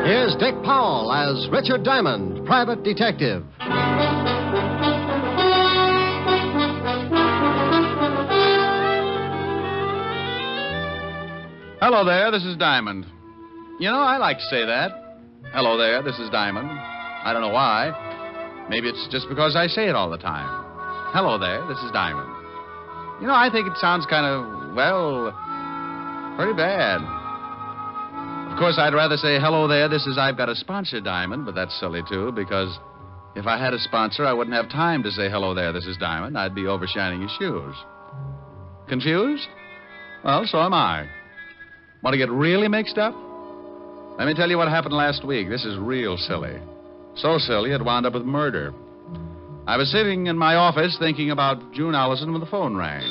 Here's Dick Powell as Richard Diamond, private detective. Hello there, this is Diamond. You know, I like to say that. Hello there, this is Diamond. I don't know why. Maybe it's just because I say it all the time. Hello there, this is Diamond. You know, I think it sounds kind of, well, pretty bad. Of course, I'd rather say, hello there, this is I've got a sponsor, Diamond, but that's silly, too, because if I had a sponsor, I wouldn't have time to say, hello there, this is Diamond. I'd be overshining his shoes. Confused? Well, so am I. Want to get really mixed up? Let me tell you what happened last week. This is real silly. So silly, it wound up with murder. I was sitting in my office thinking about June Allison when the phone rang.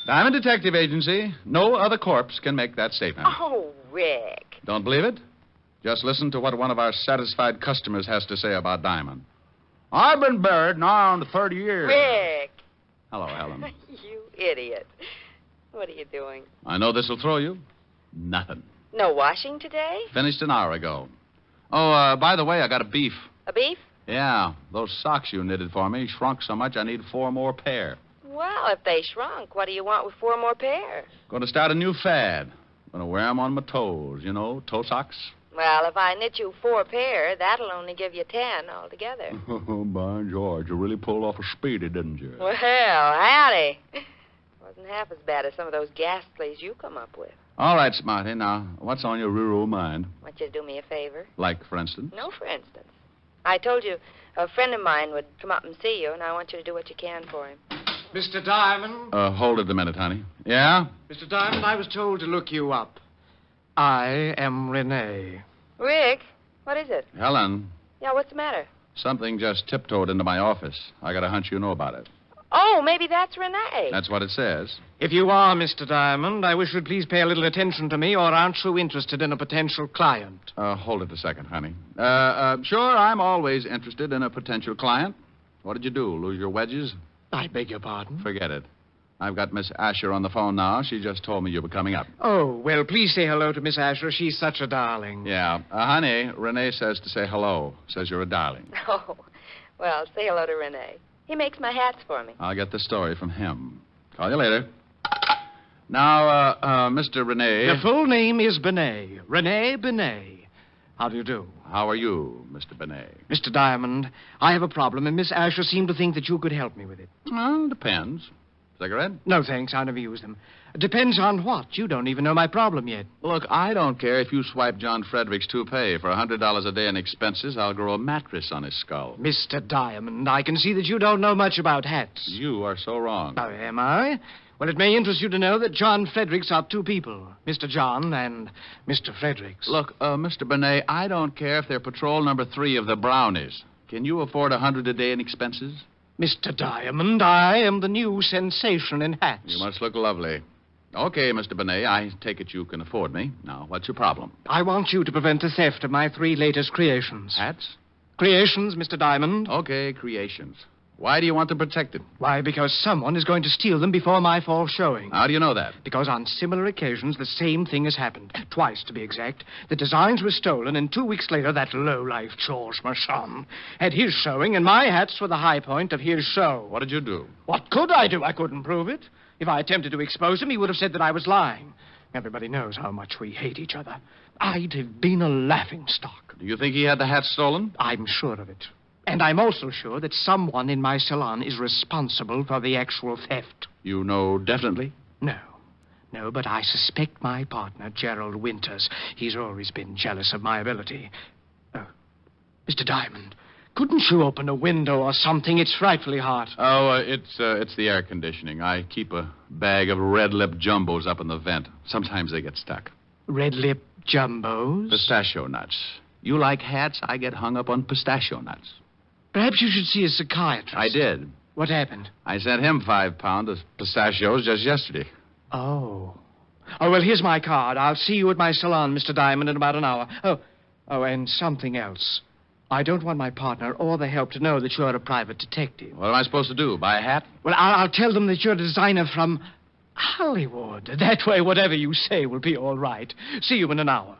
Diamond Detective Agency. No other corpse can make that statement. Oh, Rick. Don't believe it? Just listen to what one of our satisfied customers has to say about Diamond. I've been buried now on the 30 years. Rick. Hello, Helen. You idiot. What are you doing? I know this will throw you. Nothing. No washing today? Finished an hour ago. Oh, by the way, I got a beef. A beef? Yeah, those socks you knitted for me shrunk so much I need 4 more pair. Well, if they shrunk, what do you want with 4 more pair? Going to start a new fad. Going to wear them on my toes, you know, toe socks. Well, if I knit you 4 pair, that'll only give you 10 altogether. Oh, by George, you really pulled off a speedy, didn't you? Well, howdy. Wasn't half as bad as some of those ghastlies you come up with. All right, Smarty. Now, what's on your rural mind? Want you to do me a favor? Like, for instance? No, for instance. I told you a friend of mine would come up and see you, and I want you to do what you can for him. Mr. Diamond? Hold it a minute, honey. Yeah? Mr. Diamond, I was told to look you up. I am Rene. Rick, what is it? Helen, Yeah, what's the matter? something just tiptoed into my office. I got a hunch you know about it. Oh, maybe that's Rene. That's what it says. If you are Mr. Diamond, I wish you'd please pay a little attention to me, or aren't you interested in a potential client? Hold it a second, honey. Sure, I'm always interested in a potential client. What did you do, lose your wedges? I beg your pardon? Forget it. I've got Miss Asher on the phone now. She just told me you were coming up. Oh, well, please say hello to Miss Asher. She's such a darling. Yeah. Honey, Rene says to say hello. Says you're a darling. Oh, well, say hello to Rene. He makes my hats for me. I'll get the story from him. Call you later. Now, Mr. Rene. The full name is Bené. Rene Bené. How do you do? How are you, Mr. Bené? Mr. Diamond, I have a problem, and Miss Asher seemed to think that you could help me with it. Well, depends. Cigarette? No, thanks. I never use them. Depends on what. You don't even know my problem yet. Look, I don't care if you swipe John Frederick's toupee. For $100 a day in expenses, I'll grow a mattress on his skull. Mr. Diamond, I can see that you don't know much about hats. You are so wrong. Oh, am I? Well, it may interest you to know that John Fredericks are 2 people. Mr. John and Mr. Fredericks. Look, Mr. Bené, I don't care if they're patrol number 3 of the Brownies. Can you afford $100 a day in expenses? Mr. Diamond, I am the new sensation in hats. You must look lovely. Okay, Mr. Bené, I take it you can afford me. Now, what's your problem? I want you to prevent the theft of my 3 latest creations. Hats? Creations, Mr. Diamond. Okay, creations. Why do you want them protected? Why, because someone is going to steal them before my fall showing. How do you know that? Because on similar occasions, the same thing has happened. Twice, to be exact. The designs were stolen, and 2 weeks later, that lowlife George Marchand had his showing, and my hats were the high point of his show. What did you do? What could I do? I couldn't prove it. If I attempted to expose him, he would have said that I was lying. Everybody knows how much we hate each other. I'd have been a laughingstock. Do you think he had the hats stolen? I'm sure of it. And I'm also sure that someone in my salon is responsible for the actual theft. You know definitely? No. No, but I suspect my partner, Gerald Winters. He's always been jealous of my ability. Oh, Mr. Diamond, Couldn't you open a window or something? It's frightfully hot. Oh, it's the air conditioning. I keep a bag of red lip jumbos up in the vent. Sometimes they get stuck. Red lip jumbos? Pistachio nuts. You like hats? I get hung up on pistachio nuts. Perhaps you should see a psychiatrist. I did. What happened? I sent him 5 pounds of pistachios just yesterday. Oh. Oh, well, here's my card. I'll see you at my salon, Mr. Diamond, in about an hour. Oh, and something else. I don't want my partner or the help to know that you're a private detective. What am I supposed to do? Buy a hat? Well, I'll tell them that you're a designer from Hollywood. That way, whatever you say will be all right. See you in an hour.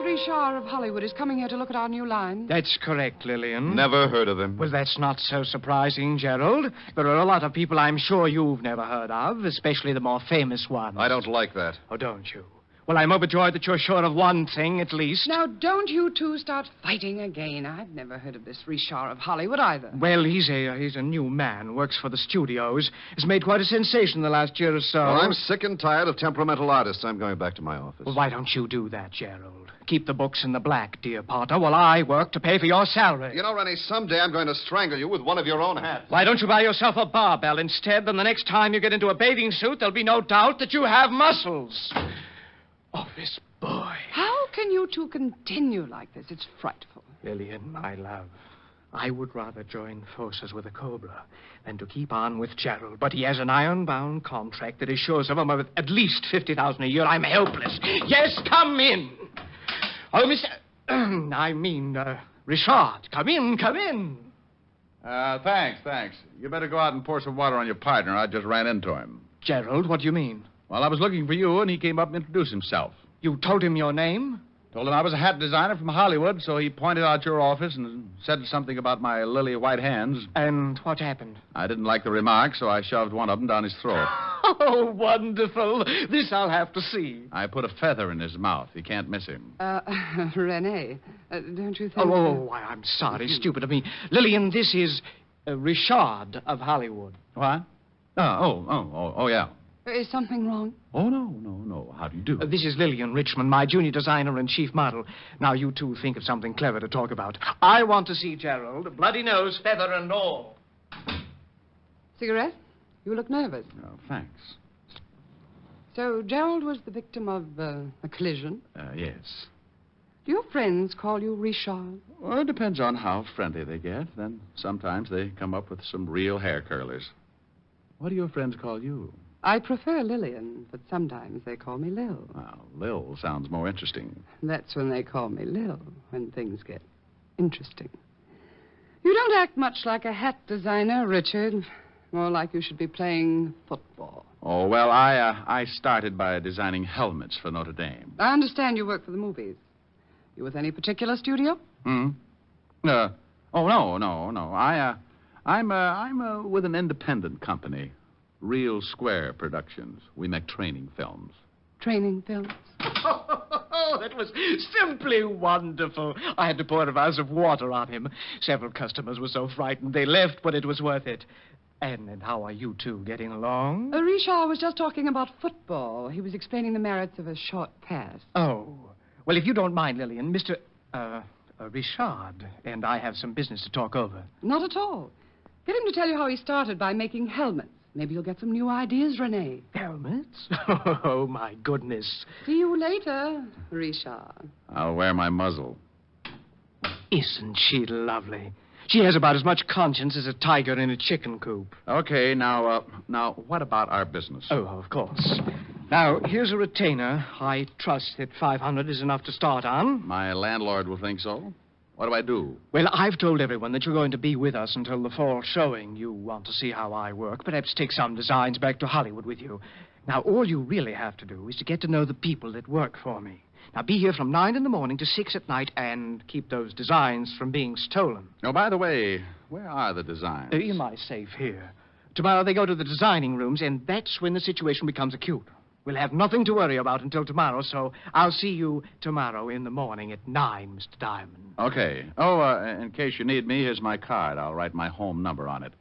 Richard of Hollywood is coming here to look at our new line. That's correct, Lillian. Never heard of him. Well, that's not so surprising, Gerald. There are a lot of people I'm sure you've never heard of, especially the more famous ones. I don't like that. Oh, don't you? Well, I'm overjoyed that you're sure of one thing, at least. Now, don't you two start fighting again. I've never heard of this Richard of Hollywood either. Well, he's a new man, works for the studios, has made quite a sensation the last year or so. Well, I'm sick and tired of temperamental artists. I'm going back to my office. Well, why don't you do that, Gerald? Keep the books in the black, dear partner, while I work to pay for your salary. You know, Rene, someday I'm going to strangle you with one of your own hats. Why don't you buy yourself a barbell instead? Then the next time you get into a bathing suit, there'll be no doubt that you have muscles. Oh, this boy. How can you two continue like this? It's frightful. Lillian, my love, I would rather join forces with a cobra than to keep on with Gerald. But he has an iron-bound contract that assures him of at least $50,000 a year. I'm helpless. Yes, come in. Oh, Richard, come in. Thanks. You better go out and pour some water on your partner. I just ran into him. Gerald, what do you mean? Well, I was looking for you, and he came up and introduced himself. You told him your name? Told him I was a hat designer from Hollywood, so he pointed out your office and said something about my lily white hands. And what happened? I didn't like the remark, so I shoved one of them down his throat. Oh, wonderful. This I'll have to see. I put a feather in his mouth. You can't miss him. Rene, don't you think... I'm sorry, stupid of me. Lillian, this is Richard of Hollywood. What? Oh, yeah. Is something wrong? Oh, no. How do you do? This is Lillian Richmond, my junior designer and chief model. Now, you two think of something clever to talk about. I want to see Gerald, bloody nose, feather, and all. Cigarette? You look nervous. Oh, thanks. So, Gerald was the victim of a collision? Yes. Do your friends call you Richard? Well, it depends on how friendly they get. Then sometimes they come up with some real hair curlers. What do your friends call you? I prefer Lillian, but sometimes they call me Lil. Well, Lil sounds more interesting. That's when they call me Lil, when things get interesting. You don't act much like a hat designer, Richard. More like you should be playing football. Oh, well, I started by designing helmets for Notre Dame. I understand you work for the movies. You with any particular studio? No. I'm with an independent company. Real Square Productions. We make training films. Training films? Oh, that was simply wonderful. I had to pour a vase of water on him. Several customers were so frightened they left, but it was worth it. And how are you two getting along? Richard was just talking about football. He was explaining the merits of a short pass. Oh. Well, if you don't mind, Lillian, Mr. Richard and I have some business to talk over. Not at all. Get him to tell you how he started by making helmets. Maybe you'll get some new ideas, Rene. Helmets? Oh, my goodness. See you later, Richard. I'll wear my muzzle. Isn't she lovely? She has about as much conscience as a tiger in a chicken coop. Okay, now, what about our business? Oh, of course. Now, here's a retainer. I trust that $500 is enough to start on. My landlord will think so. What do I do? Well, I've told everyone that you're going to be with us until the fall showing. You want to see how I work, perhaps take some designs back to Hollywood with you. Now, all you really have to do is to get to know the people that work for me. Now, be here from 9 in the morning to 6 at night and keep those designs from being stolen. Oh, by the way, where are the designs? In my safe here. Tomorrow they go to the designing rooms, and that's when the situation becomes acute. We'll have nothing to worry about until tomorrow, so I'll see you tomorrow in the morning at 9, Mr. Diamond. Okay. Oh, in case you need me, here's my card. I'll write my home number on it.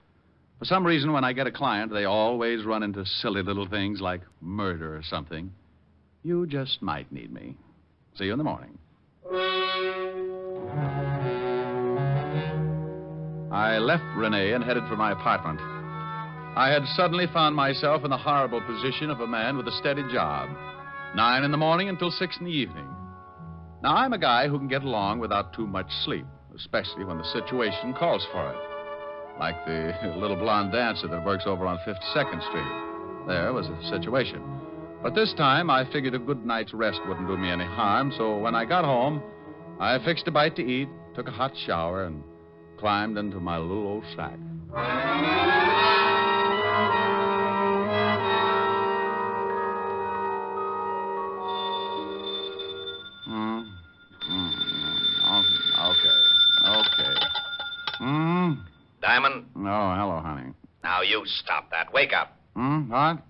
For some reason, when I get a client, they always run into silly little things like murder or something. You just might need me. See you in the morning. I left Rene and headed for my apartment. I had suddenly found myself in the horrible position of a man with a steady job. 9 in the morning until 6 in the evening. Now, I'm a guy who can get along without too much sleep, especially when the situation calls for it. Like the little blonde dancer that works over on 52nd Street. There was a situation. But this time, I figured a good night's rest wouldn't do me any harm, so when I got home, I fixed a bite to eat, took a hot shower, and climbed into my little old shack. Okay. Diamond? Oh, hello, honey. Now you stop that. Wake up. What?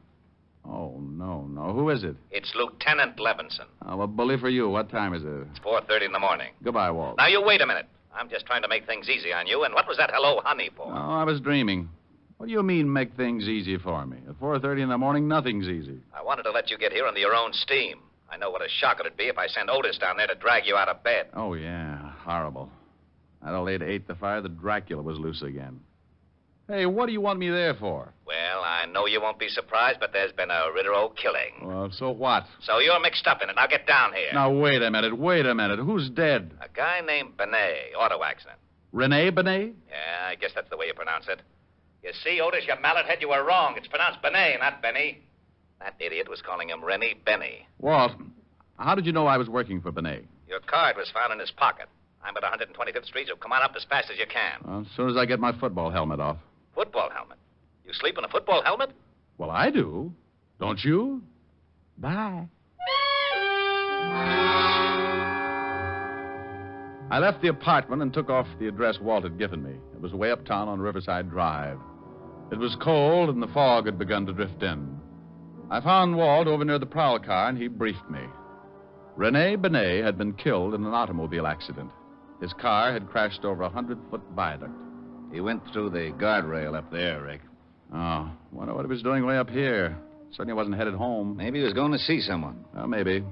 Oh, no. Who is it? It's Lieutenant Levinson. Oh, well, bully for you. What time is it? It's 4:30 in the morning. Goodbye, Walt. Now you wait a minute. I'm just trying to make things easy on you. And what was that hello, honey, for? Oh, I was dreaming. What do you mean, make things easy for me? At 4:30 in the morning, nothing's easy. I wanted to let you get here under your own steam. I know what a shock it'd be if I sent Otis down there to drag you out of bed. Oh, yeah. Horrible. That old lady ate the fire. The Dracula was loose again. Hey, what do you want me there for? Well, I know you won't be surprised, but there's been a Rittero killing. Well, so what? So you're mixed up in it. Now get down here. Now, wait a minute. Who's dead? A guy named Bené, auto accident. Rene Bené? Yeah, I guess that's the way you pronounce it. You see, Otis, you mallet head, you were wrong. It's pronounced Bené, not Benny. That idiot was calling him Rene Benny. Walt, how did you know I was working for Bené? Your card was found in his pocket. I'm at 125th Street, so come on up as fast as you can. Well, as soon as I get my football helmet off. Football helmet? You sleep in a football helmet? Well, I do. Don't you? Bye. I left the apartment and took off the address Walt had given me. It was way uptown on Riverside Drive. It was cold, and the fog had begun to drift in. I found Walt over near the prowl car, and he briefed me. Rene Bené had been killed in an automobile accident. His car had crashed over a 100-foot viaduct. He went through the guardrail up there, Rick. Oh, wonder what he was doing way up here. Certainly wasn't headed home. Maybe he was going to see someone. Well, maybe.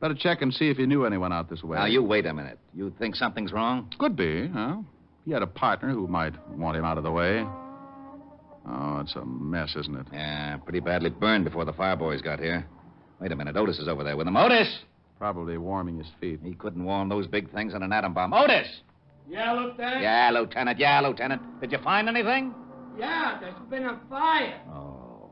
Better check and see if he knew anyone out this way. Now, you wait a minute. You think something's wrong? Could be, huh? He had a partner who might want him out of the way. Oh, it's a mess, isn't it? Yeah, pretty badly burned before the fire boys got here. Wait a minute. Otis is over there with him. Otis! Probably warming his feet. He couldn't warm those big things on an atom bomb. Otis! Yeah, Lieutenant? Yeah, Lieutenant. Did you find anything? Yeah, there's been a fire. Oh.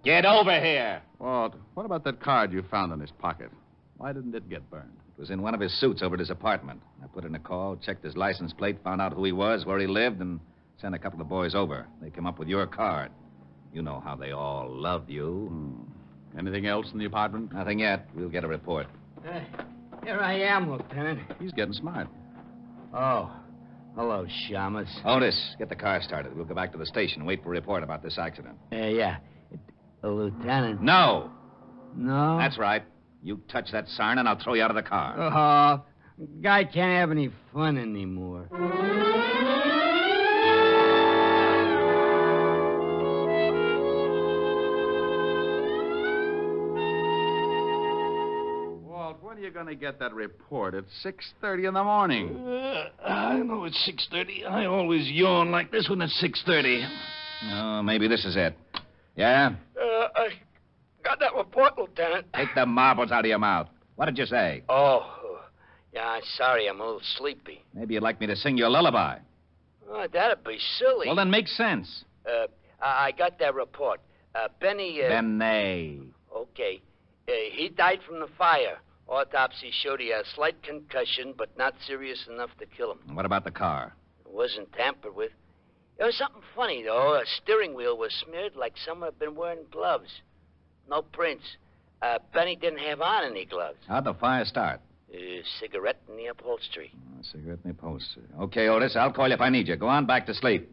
Get over here. Walt, what about that card you found in his pocket? Why didn't it get burned? It was in one of his suits over at his apartment. I put in a call, checked his license plate, found out who he was, where he lived, and sent a couple of boys over. They came up with your card. You know how they all love you. Anything else in the apartment? Nothing yet. We'll get a report. Here I am, Lieutenant. He's getting smart. Oh, hello, Shamus. Otis, get the car started. We'll go back to the station and wait for a report about this accident. Yeah. Lieutenant? No. No? That's right. You touch that siren and I'll throw you out of the car. Guy can't have any fun anymore. Walt, when are you going to get that report? It's 6:30 in the morning. I know it's 6:30. I always yawn like this when it's 6:30. Oh, maybe this is it. Yeah? I got that report, Lieutenant. Take the marbles out of your mouth. What did you say? Oh, yeah, sorry, I'm a little sleepy. Maybe you'd like me to sing you a lullaby. Oh, that'd be silly. Well, then make sense. I got that report. Benny... Bené. Okay. He died from the fire. Autopsy showed he had a slight concussion, but not serious enough to kill him. What about the car? It wasn't tampered with. There was something funny, though. A steering wheel was smeared like someone had been wearing gloves. No prints. Benny didn't have on any gloves. How'd the fire start? Cigarette in the upholstery. A cigarette in the upholstery. Okay, Otis, I'll call you if I need you. Go on back to sleep.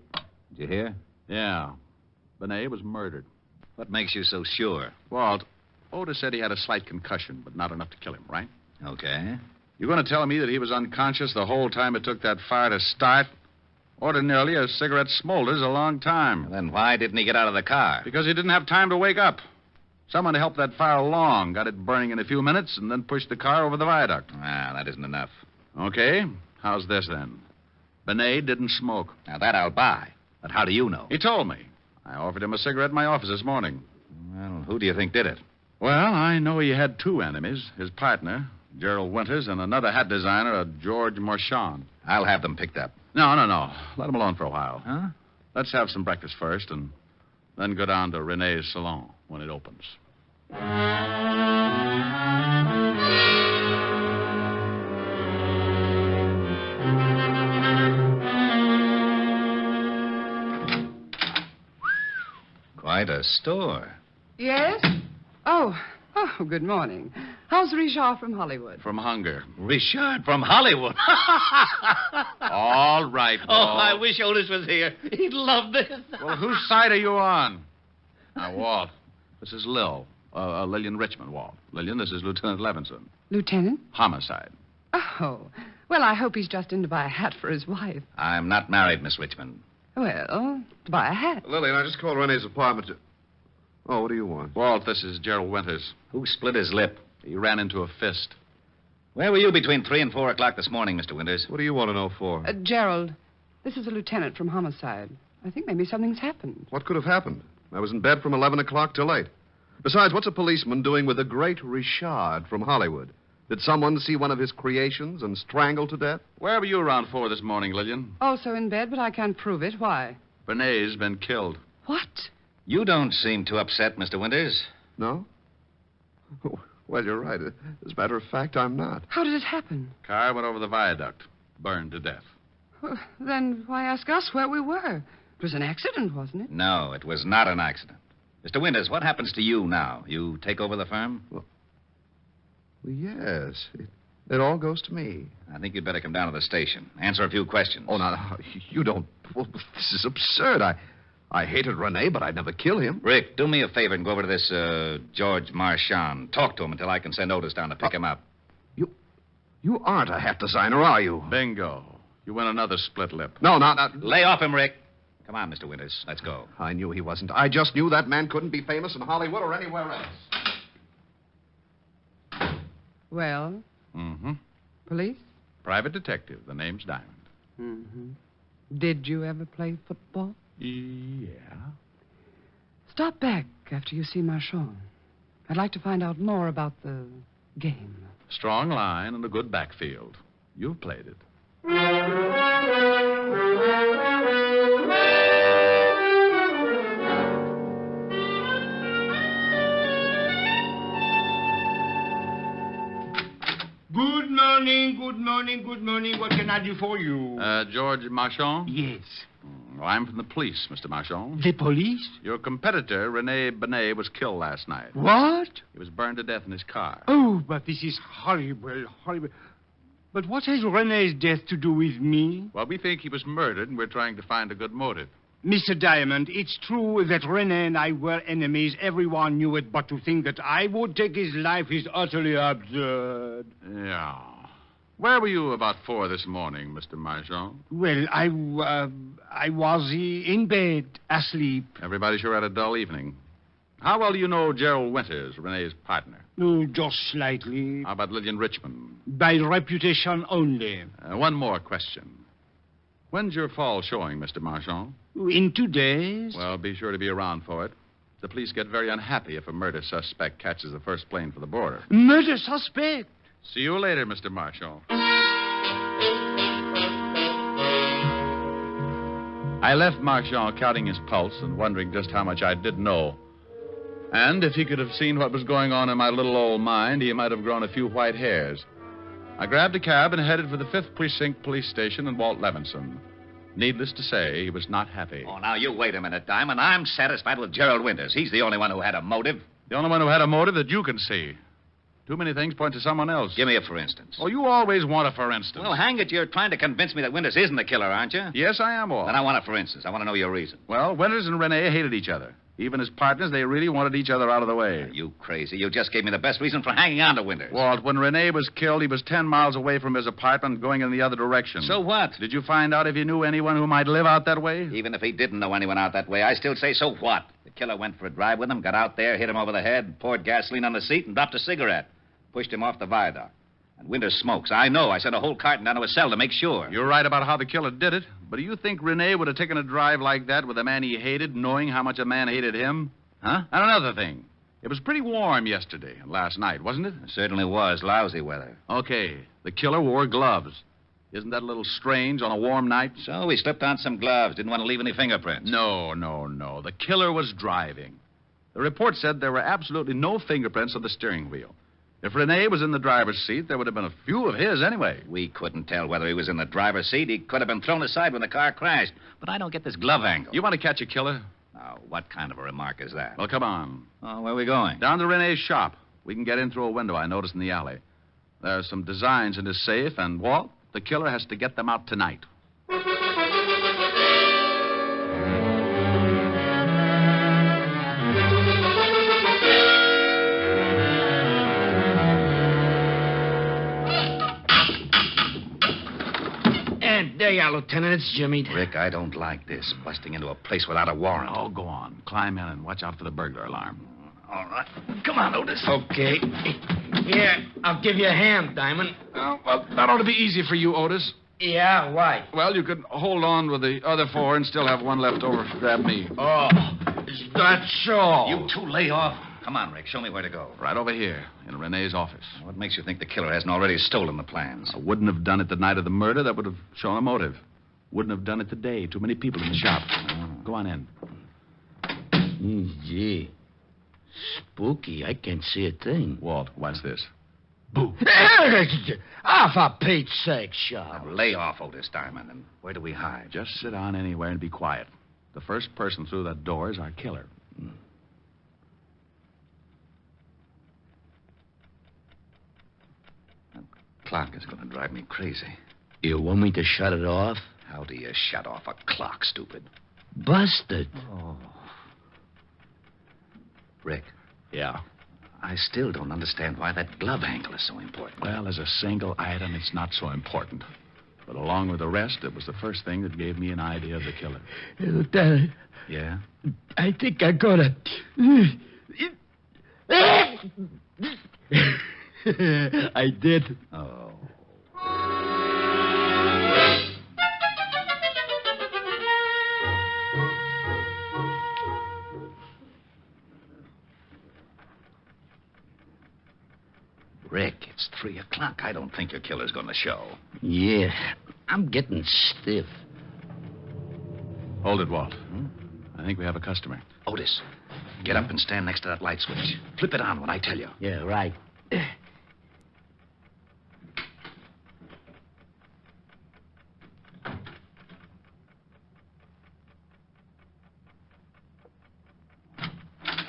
Did you hear? Yeah. Bené was murdered. What makes you so sure? Walt, Otis said he had a slight concussion, but not enough to kill him, right? Okay. You're going to tell me that he was unconscious the whole time it took that fire to start? Ordinarily, a cigarette smolders a long time. Then why didn't he get out of the car? Because he didn't have time to wake up. Someone helped that fire along, got it burning in a few minutes, and then pushed the car over the viaduct. Ah, that isn't enough. Okay. How's this, then? Bené didn't smoke. Now, that I'll buy. But how do you know? He told me. I offered him a cigarette in my office this morning. Well, who do you think did it? Well, I know he had two enemies. His partner, Gerald Winters, and another hat designer, a George Marchand. I'll have them picked up. No. Let him alone for a while. Huh? Let's have some breakfast first, and then go down to Rene's salon when it opens. Quite a store. Yes? Oh, good morning. How's Richard from Hollywood? From hunger. Richard from Hollywood. All right, Oh, I wish Otis was here. He'd love this. Well, whose side are you on? Now, Walt, this is Lillian Richmond, Walt. Lillian, this is Lieutenant Levinson. Lieutenant? Homicide. Oh, well, I hope he's just in to buy a hat for his wife. I'm not married, Miss Richmond. Well, to buy a hat. Lillian, I just called Rene's apartment to... Oh, what do you want? Walt, this is Gerald Winters. Who split his lip? He ran into a fist. Where were you between 3 and 4 o'clock this morning, Mr. Winters? What do you want to know for? Gerald, this is a lieutenant from Homicide. I think maybe something's happened. What could have happened? I was in bed from 11 o'clock till 8. Besides, what's a policeman doing with the great Richard from Hollywood? Did someone see one of his creations and strangle to death? Where were you around 4 this morning, Lillian? Also in bed, but I can't prove it. Why? Bené's been killed. What? You don't seem too upset, Mr. Winters. No? Well, you're right. As a matter of fact, I'm not. How did it happen? Car went over the viaduct, burned to death. Well, then why ask us where we were? It was an accident, wasn't it? No, it was not an accident. Mr. Winters, what happens to you now? You take over the firm? Well, yes. It all goes to me. I think you'd better come down to the station. Answer a few questions. Oh, no, you don't... Well, this is absurd. I hated Rene, but I'd never kill him. Rick, do me a favor and go over to this George Marchand. Talk to him until I can send Otis down to pick him up. You aren't a hat designer, are you? Bingo. You win another split lip. No, not... Lay off him, Rick. Come on, Mr. Winters. Let's go. I knew he wasn't. I just knew that man couldn't be famous in Hollywood or anywhere else. Well? Mm-hmm. Police? Private detective. The name's Diamond. Mm-hmm. Did you ever play football? Yeah. Stop back after you see Marchand. I'd like to find out more about the game. Strong line and a good backfield. You've played it. Good morning. What can I do for you? George Marchand? Yes. Well, I'm from the police, Mr. Marchand. The police? Your competitor, Rene Bené, was killed last night. What? He was burned to death in his car. Oh, but this is horrible. But what has Rene's death to do with me? Well, we think he was murdered, and we're trying to find a good motive. Mr. Diamond, it's true that Rene and I were enemies. Everyone knew it, but to think that I would take his life is utterly absurd. Yeah. Where were you about 4 this morning, Mr. Marchand? Well, I was in bed, asleep. Everybody sure had a dull evening. How well do you know Gerald Winters, Rene's partner? Oh, just slightly. How about Lillian Richmond? By reputation only. One more question. When's your fall showing, Mr. Marchand? In 2 days. Well, be sure to be around for it. The police get very unhappy if a murder suspect catches the first plane for the border. Murder suspect? See you later, Mr. Marchand. I left Marchand counting his pulse and wondering just how much I did know. And if he could have seen what was going on in my little old mind, he might have grown a few white hairs. I grabbed a cab and headed for the 5th Precinct Police Station and Walt Levinson. Needless to say, he was not happy. Oh, now, you wait a minute, Diamond. I'm satisfied with Gerald Winters. He's the only one who had a motive. The only one who had a motive that you can see. Too many things point to someone else. Give me a for instance. Oh, you always want a for instance. Well, hang it, you're trying to convince me that Winters isn't the killer, aren't you? Yes, I am, Walt. Then I want a for instance. I want to know your reason. Well, Winters and Rene hated each other. Even as partners, they really wanted each other out of the way. Are you crazy? You just gave me the best reason for hanging on to Winters. Walt, when Rene was killed, he was 10 miles away from his apartment going in the other direction. So what? Did you find out if he knew anyone who might live out that way? Even if he didn't know anyone out that way, I still say so what? The killer went for a drive with him, got out there, hit him over the head, poured gasoline on the seat, and dropped a cigarette. Pushed him off the viaduct. And Winters smokes. I know. I sent a whole carton down to his cell to make sure. You're right about how the killer did it. But do you think Rene would have taken a drive like that with a man he hated, knowing how much a man hated him? Huh? And another thing. It was pretty warm yesterday and last night, wasn't it? It certainly was. Lousy weather. Okay. The killer wore gloves. Isn't that a little strange on a warm night? So he slipped on some gloves. Didn't want to leave any fingerprints. No. The killer was driving. The report said there were absolutely no fingerprints on the steering wheel. If Rene was in the driver's seat, there would have been a few of his anyway. We couldn't tell whether he was in the driver's seat. He could have been thrown aside when the car crashed. But I don't get this glove angle. You want to catch a killer? Now, what kind of a remark is that? Well, come on. Oh, where are we going? Down to Rene's shop. We can get in through a window I noticed in the alley. There are some designs in his safe, and, Walt, the killer has to get them out tonight. There you are, Lieutenant. It's Jimmy. Rick, I don't like this. Busting into a place without a warrant. Oh, go on. Climb in and watch out for the burglar alarm. All right. Come on, Otis. Okay. Here, I'll give you a hand, Diamond. Oh, well, that ought to be easy for you, Otis. Yeah, why? Well, you could hold on with the other four and still have one left over to grab me. Oh, is that so? You two lay off. Come on, Rick. Show me where to go. Right over here, in Rene's office. What makes you think the killer hasn't already stolen the plans? I wouldn't have done it the night of the murder. That would have shown a motive. Wouldn't have done it today. Too many people in the shop. Go on in. Gee. Spooky. I can't see a thing. Walt, watch this. Boo. Ah, for Pete's sake, Shaw. Now, lay off, Otis Diamond. And where do we hide? Just sit down anywhere and be quiet. The first person through that door is our killer. That clock is going to drive me crazy. You want me to shut it off? How do you shut off a clock, stupid? Busted. Oh. Rick. Yeah? I still don't understand why that glove angle is so important. Well, as a single item, it's not so important. But along with the rest, it was the first thing that gave me an idea of the killer. Lieutenant. Yeah? I think I got it. I did. Oh. Rick, it's 3 o'clock. I don't think your killer's going to show. Yeah, I'm getting stiff. Hold it, Walt. I think we have a customer. Otis, get up and stand next to that light switch. Flip it on when I tell you. Yeah, right.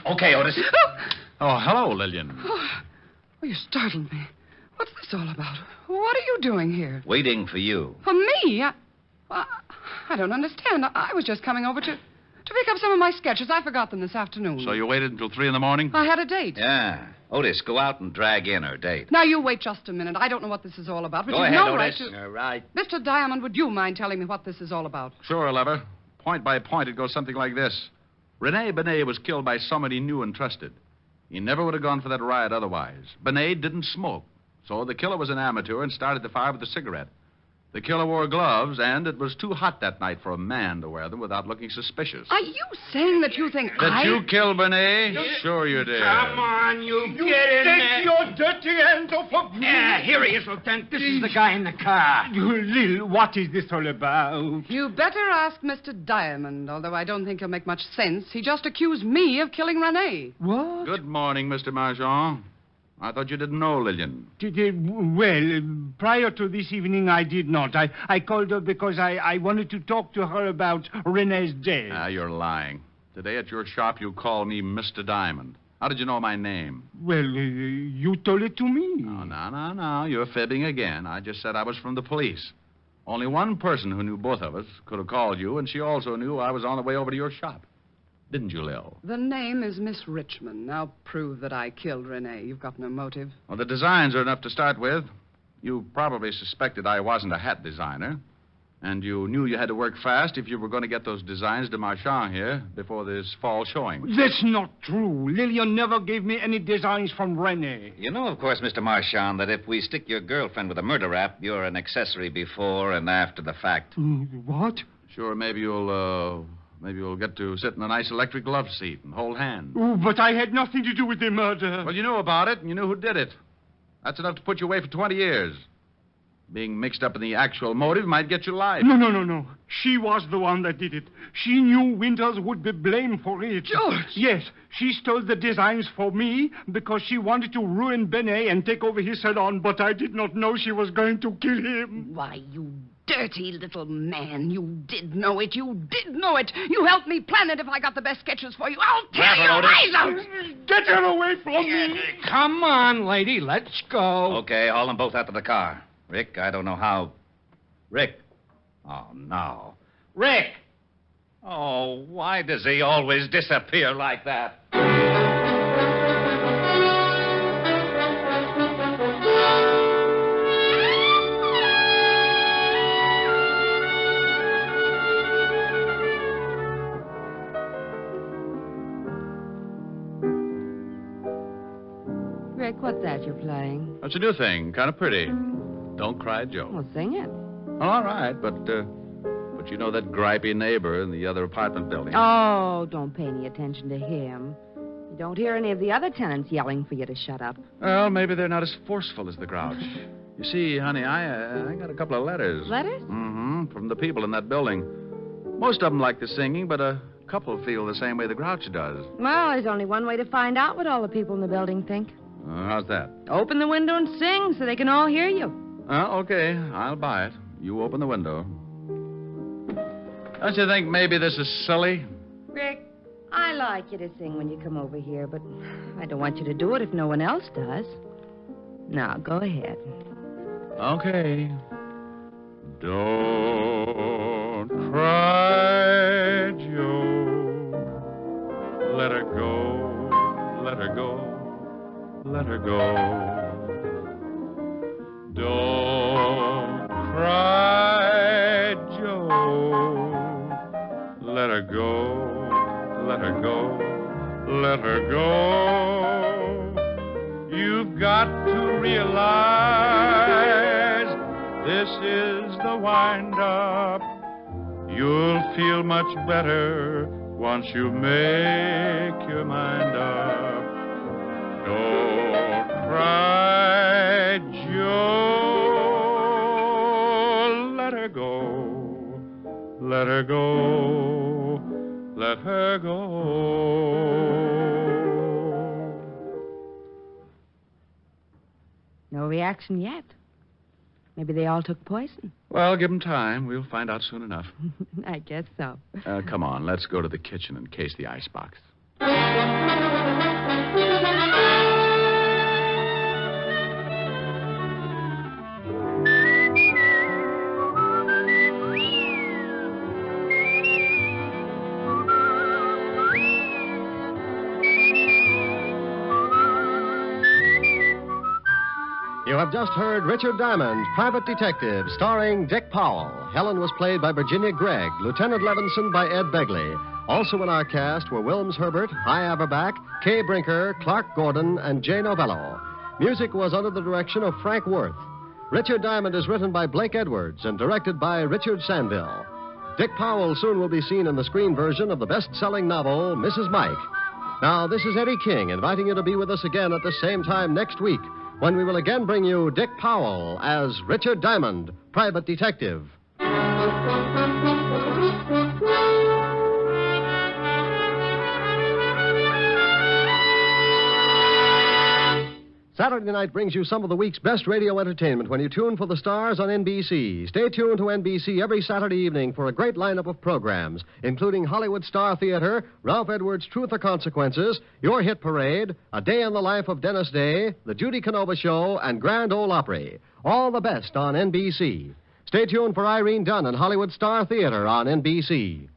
Okay, Otis. Oh, hello, Lillian. Oh, you startled me. What's this all about? What are you doing here? Waiting for you. For me? I don't understand. I was just coming over to pick up some of my sketches. I forgot them this afternoon. So you waited until 3 in the morning? I had a date. Yeah. Otis, go out and drag in her date. Now, you wait just a minute. I don't know what this is all about, but Go you've ahead, no Otis. right to... All right. Mr. Diamond, would you mind telling me what this is all about? Sure, Lever. Point by point, it goes something like this. Rene Bené was killed by someone he knew and trusted. He never would have gone for that riot otherwise. Bené didn't smoke, so the killer was an amateur and started the fire with a cigarette. The killer wore gloves, and it was too hot that night for a man to wear them without looking suspicious. Are you saying that you think That you killed Bené? Sure you did. Come on, you get in there. Your dirty hands off of me. Yeah, here he is, Lieutenant. This is the guy in the car. Lil, what is this all about? You better ask Mr. Diamond, although I don't think he'll make much sense. He just accused me of killing Rene. What? Good morning, Mr. Marchand. I thought you didn't know Lillian. Well, prior to this evening, I did not. I called her because I wanted to talk to her about Rene's death. Ah, you're lying. Today at your shop, you called me Mr. Diamond. How did you know my name? Well, you told it to me. No. You're fibbing again. I just said I was from the police. Only one person who knew both of us could have called you, and she also knew I was on the way over to your shop. didn't you, Lil? The name is Miss Richmond. Now prove that I killed Rene. You've got no motive. Well, the designs are enough to start with. You probably suspected I wasn't a hat designer. And you knew you had to work fast if you were going to get those designs to Marchand here before this fall showing. That's not true. Lillian never gave me any designs from Rene. You know, of course, Mr. Marchand, that if we stick your girlfriend with a murder rap, you're an accessory before and after the fact. What? Sure, maybe you'll get to sit in a nice electric love seat and hold hands. Oh, but I had nothing to do with the murder. Well, you knew about it, and you knew who did it. That's enough to put you away for 20 years. Being mixed up in the actual motive might get you life. No. She was the one that did it. She knew Winters would be blamed for it. George! Yes, she stole the designs for me because she wanted to ruin Bené and take over his salon, but I did not know she was going to kill him. Why, you dirty little man. You did know it. You did know it. You helped me plan it if I got the best sketches for you. I'll tear your eyes out. Get her away from me. Come on, lady. Let's go. Okay, haul them both out to the car. Rick, I don't know how... Rick. Oh, no. Rick! Oh, why does he always disappear like that? Rick, what's that you're playing? That's a new thing. Kind of pretty. Don't Cry, Joe. Well, sing it. All right, but you know that gripey neighbor in the other apartment building. Oh, don't pay any attention to him. You don't hear any of the other tenants yelling for you to shut up. Well, maybe they're not as forceful as the Grouch. You see, honey, I got a couple of letters. Letters? Mm-hmm, from the people in that building. Most of them like the singing, but a couple feel the same way the Grouch does. Well, there's only one way to find out what all the people in the building think. How's that? Open the window and sing so they can all hear you. Okay, I'll buy it. You open the window. Don't you think maybe this is silly? Rick, I like you to sing when you come over here, but I don't want you to do it if no one else does. Now, go ahead. Okay. Don't cry, Joe. Let her go, let her go, let her go. Don't cry, Joe. Let her go, let her go, let her go. You've got to realize this is the wind-up. You'll feel much better once you make your mind up. Don't cry, Joe. Let her go. Let her go. Let her go. No reaction yet. Maybe they all took poison. Well, give them time. We'll find out soon enough. I guess so. Come on, let's go to the kitchen and case the icebox. You have just heard Richard Diamond, Private Detective, starring Dick Powell. Helen was played by Virginia Gregg, Lieutenant Levinson by Ed Begley. Also in our cast were Wilms Herbert, Hy Averback, Kay Brinker, Clark Gordon, and Jay Novello. Music was under the direction of Frank Worth. Richard Diamond is written by Blake Edwards and directed by Richard Sandville. Dick Powell soon will be seen in the screen version of the best-selling novel, Mrs. Mike. Now, this is Eddie King inviting you to be with us again at the same time next week, when we will again bring you Dick Powell as Richard Diamond, Private Detective. Saturday night brings you some of the week's best radio entertainment when you tune for the stars on NBC. Stay tuned to NBC every Saturday evening for a great lineup of programs, including Hollywood Star Theater, Ralph Edwards' Truth or Consequences, Your Hit Parade, A Day in the Life of Dennis Day, The Judy Canova Show, and Grand Ole Opry. All the best on NBC. Stay tuned for Irene Dunn and Hollywood Star Theater on NBC.